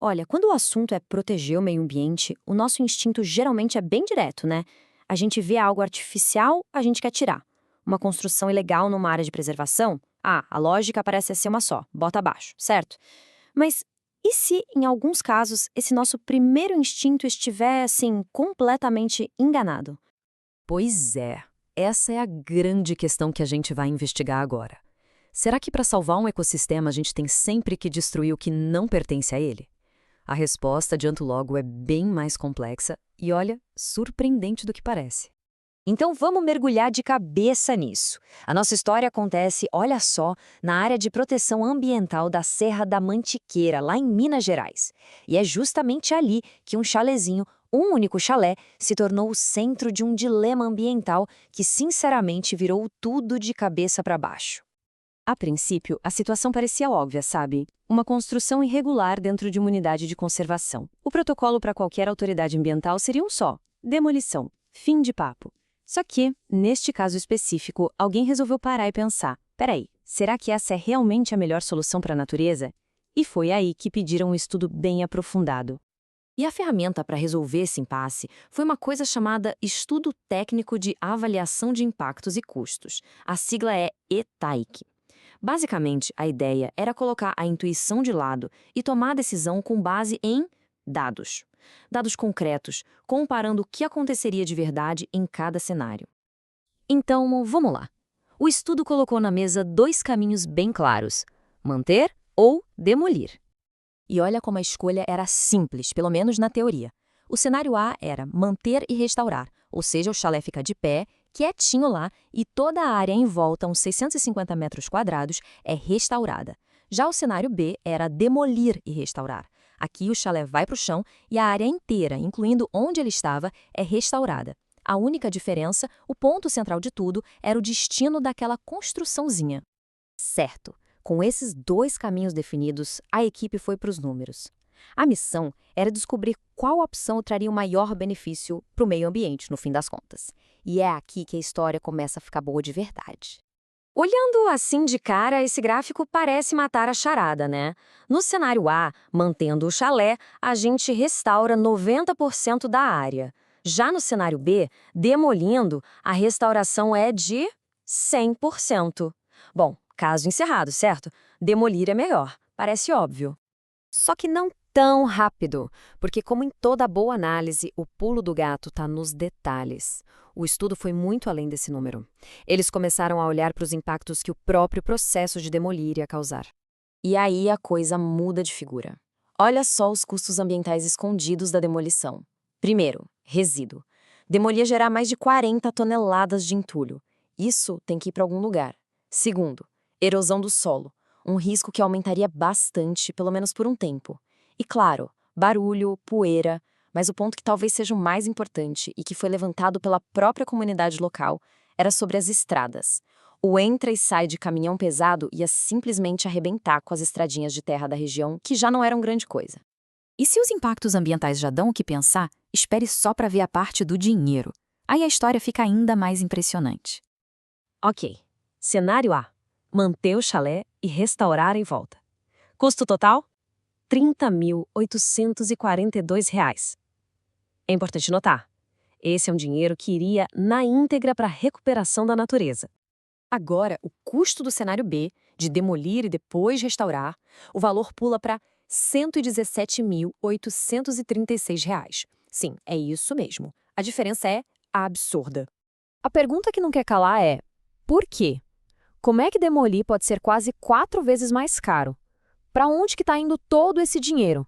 Olha, quando o assunto é proteger o meio ambiente, o nosso instinto geralmente é bem direto, né? A gente vê algo artificial, a gente quer tirar. Uma construção ilegal numa área de preservação? Ah, a lógica parece ser uma só, bota abaixo, certo? Mas e se, em alguns casos, esse nosso primeiro instinto estiver, assim, completamente enganado? Pois é, essa é a grande questão que a gente vai investigar agora. Será que para salvar um ecossistema a gente tem sempre que destruir o que não pertence a ele? A resposta, adianto logo, é bem mais complexa e, olha, surpreendente do que parece. Então vamos mergulhar de cabeça nisso. A nossa história acontece, olha só, na área de proteção ambiental da Serra da Mantiqueira, lá em Minas Gerais. E é justamente ali que um chalezinho, um único chalé, se tornou o centro de um dilema ambiental que, sinceramente, virou tudo de cabeça para baixo. A princípio, a situação parecia óbvia, sabe? Uma construção irregular dentro de uma unidade de conservação. O protocolo para qualquer autoridade ambiental seria um só: demolição. Fim de papo. Só que, neste caso específico, alguém resolveu parar e pensar: peraí, será que essa é realmente a melhor solução para a natureza? E foi aí que pediram um estudo bem aprofundado. E a ferramenta para resolver esse impasse foi uma coisa chamada Estudo Técnico de Avaliação de Impactos e Custos. A sigla é ETAIC. Basicamente, a ideia era colocar a intuição de lado e tomar a decisão com base em dados. Dados concretos, comparando o que aconteceria de verdade em cada cenário. Então, vamos lá. O estudo colocou na mesa dois caminhos bem claros: manter ou demolir. E olha como a escolha era simples, pelo menos na teoria. O cenário A era manter e restaurar, ou seja, o chalé fica de pé, quietinho lá, e toda a área em volta, uns 650 metros quadrados, é restaurada. Já o cenário B era demolir e restaurar. Aqui o chalé vai para o chão e a área inteira, incluindo onde ele estava, é restaurada. A única diferença, o ponto central de tudo, era o destino daquela construçãozinha. Certo. Com esses dois caminhos definidos, a equipe foi para os números. A missão era descobrir qual opção traria o maior benefício para o meio ambiente, no fim das contas. E é aqui que a história começa a ficar boa de verdade. Olhando assim de cara, esse gráfico parece matar a charada, né? No cenário A, mantendo o chalé, a gente restaura 90% da área. Já no cenário B, demolindo, a restauração é de 100%. Bom, caso encerrado, certo? Demolir é melhor, parece óbvio. Só que não tão rápido, porque como em toda boa análise, o pulo do gato está nos detalhes. O estudo foi muito além desse número. Eles começaram a olhar para os impactos que o próprio processo de demolir ia causar. E aí a coisa muda de figura. Olha só os custos ambientais escondidos da demolição. Primeiro, resíduo. Demolir ia gerar mais de 40 toneladas de entulho. Isso tem que ir para algum lugar. Segundo, erosão do solo, um risco que aumentaria bastante, pelo menos por um tempo. E claro, barulho, poeira, mas o ponto que talvez seja o mais importante e que foi levantado pela própria comunidade local era sobre as estradas. O entra e sai de caminhão pesado ia simplesmente arrebentar com as estradinhas de terra da região, que já não eram grande coisa. E se os impactos ambientais já dão o que pensar, espere só para ver a parte do dinheiro. Aí a história fica ainda mais impressionante. Ok, cenário A: manter o chalé e restaurar em volta. Custo total? R$ 30.842. É importante notar, esse é um dinheiro que iria na íntegra para a recuperação da natureza. Agora, o custo do cenário B, de demolir e depois restaurar, o valor pula para R$ 117.836. Sim, é isso mesmo. A diferença é absurda. A pergunta que não quer calar é: por quê? Como é que demolir pode ser quase 4 vezes mais caro? Para onde que está indo todo esse dinheiro?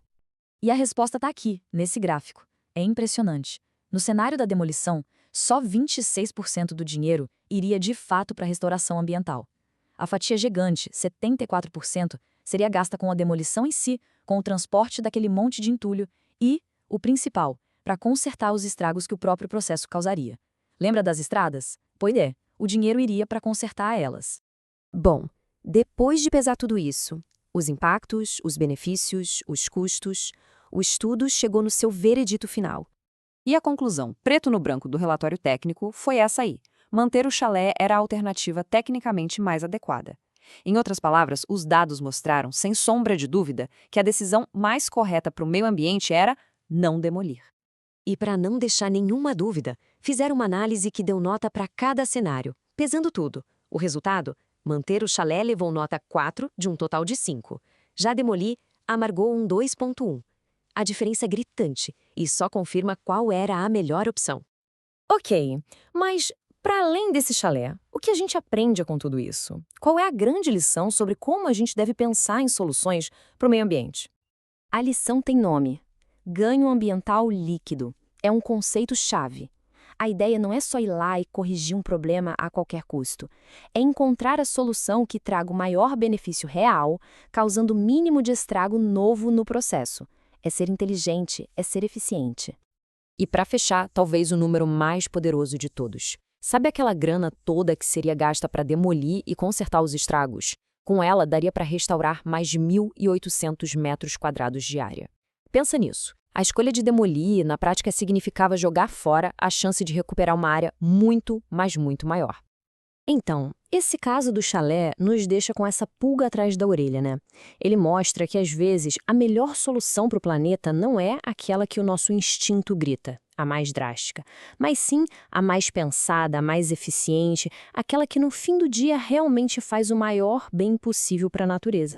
E a resposta está aqui, nesse gráfico. É impressionante. No cenário da demolição, só 26% do dinheiro iria de fato para a restauração ambiental. A fatia gigante, 74%, seria gasta com a demolição em si, com o transporte daquele monte de entulho e, o principal, para consertar os estragos que o próprio processo causaria. Lembra das estradas? Pois é, o dinheiro iria para consertar elas. Bom, depois de pesar tudo isso, os impactos, os benefícios, os custos, o estudo chegou no seu veredito final. E a conclusão, preto no branco do relatório técnico, foi essa aí. Manter o chalé era a alternativa tecnicamente mais adequada. Em outras palavras, os dados mostraram, sem sombra de dúvida, que a decisão mais correta para o meio ambiente era não demolir. E para não deixar nenhuma dúvida, fizeram uma análise que deu nota para cada cenário, pesando tudo. O resultado? Manter o chalé levou nota 4 de um total de 5. Já demolir, amargou um 2,1. A diferença é gritante e só confirma qual era a melhor opção. Ok, mas para além desse chalé, o que a gente aprende com tudo isso? Qual é a grande lição sobre como a gente deve pensar em soluções para o meio ambiente? A lição tem nome: ganho ambiental líquido. É um conceito-chave. A ideia não é só ir lá e corrigir um problema a qualquer custo. É encontrar a solução que traga o maior benefício real, causando o mínimo de estrago novo no processo. É ser inteligente, é ser eficiente. E para fechar, talvez o número mais poderoso de todos. Sabe aquela grana toda que seria gasta para demolir e consertar os estragos? Com ela, daria para restaurar mais de 1.800 metros quadrados de área. Pensa nisso. A escolha de demolir, na prática, significava jogar fora a chance de recuperar uma área muito, mas muito maior. Então, esse caso do chalé nos deixa com essa pulga atrás da orelha, né? Ele mostra que, às vezes, a melhor solução para o planeta não é aquela que o nosso instinto grita, a mais drástica, mas sim a mais pensada, a mais eficiente, aquela que, no fim do dia, realmente faz o maior bem possível para a natureza.